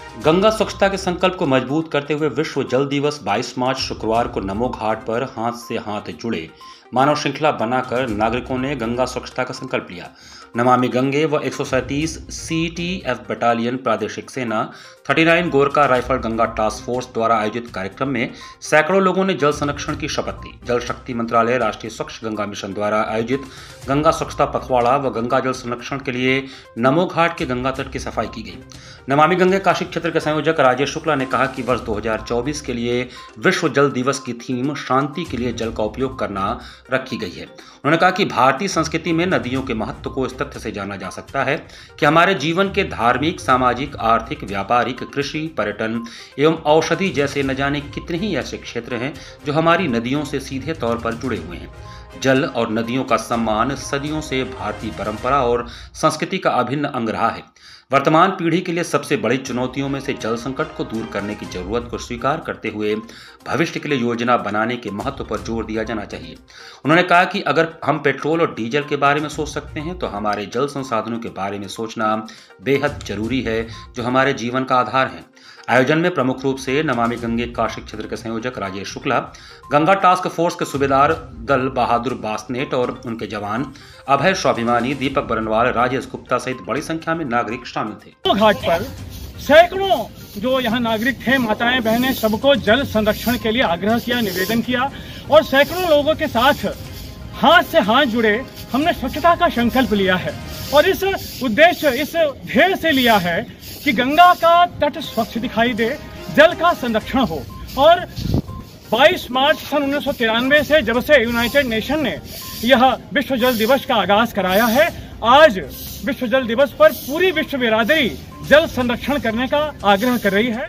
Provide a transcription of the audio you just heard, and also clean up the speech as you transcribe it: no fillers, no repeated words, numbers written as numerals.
गंगा स्वच्छता के संकल्प को मजबूत करते हुए विश्व जल दिवस 22 मार्च शुक्रवार को नमो घाट पर हाथ से हाथ जुड़े मानव श्रृंखला बनाकर नागरिकों ने गंगा स्वच्छता का संकल्प लिया। नमामि गंगे व 137 CTF बटालियन प्रादेशिक सेना 39 Gorkha rifle Ganga task force द्वारा आयोजित कार्यक्रम में सैकड़ों लोगों ने जल संरक्षण की शपथ ली। जल शक्ति मंत्रालय राष्ट्रीय स्वच्छ गंगा मिशन द्वारा आयोजित गंगा स्वच्छता पखवाड़ा व गंगा जल संरक्षण के लिए नमो घाट के गंगा तट की सफाई की गई। नमामि गंगे काशी क्षेत्र के संयोजक राजेश शुक्ला ने कहा कि वर्ष 2024 के लिए विश्व जल दिवस की थीम शांति के लिए जल का उपयोग करना रखी गई है। उन्होंने कहा कि भारतीय संस्कृति में नदियों के महत्व को इस तथ्य से जाना जा सकता है कि हमारे जीवन के धार्मिक, सामाजिक, आर्थिक, व्यापारिक, कृषि, पर्यटन एवं औषधि जैसे न जाने कितने ही ऐसे क्षेत्र हैं जो हमारी नदियों से सीधे तौर पर जुड़े हुए हैं। जल और नदियों का सम्मान सदियों से भारतीय परंपरा और संस्कृति का अभिन्न अंग रहा है। वर्तमान पीढ़ी के लिए सबसे बड़ी चुनौतियों में से जल संकट को दूर करने की जरूरत को स्वीकार करते हुए भविष्य के लिए योजना बनाने के महत्व पर जोर दिया जाना चाहिए। उन्होंने कहा कि अगर हम पेट्रोल और डीजल के बारे में सोच सकते हैं तो हमारे जल संसाधनों के बारे में सोचना बेहद जरूरी है, जो हमारे जीवन का आधार है। आयोजन में प्रमुख रूप से नमामि गंगे काशी क्षेत्र के संयोजक राजेश शुक्ला, गंगा टास्क फोर्स के सूबेदार दल बहादुर बासनेट और उनके जवान अभय स्वाभिमानी, दीपक बरनवाल, राजेश गुप्ता सहित बड़ी संख्या में नागरिक शामिल थे। घाट पर सैकड़ों जो यहाँ नागरिक थे, माताएं बहनें, सबको जल संरक्षण के लिए आग्रह किया, निवेदन किया और सैकड़ों लोगों के साथ हाथ से हाथ जुड़े हमने स्वच्छता का संकल्प लिया है। और इस उद्देश्य, इस ध्येय से लिया है कि गंगा का तट स्वच्छ दिखाई दे, जल का संरक्षण हो। और 22 मार्च सन 1993 से जब से यूनाइटेड नेशन ने यह विश्व जल दिवस का आगाज कराया है, आज विश्व जल दिवस पर पूरी विश्व बिरादरी जल संरक्षण करने का आग्रह कर रही है।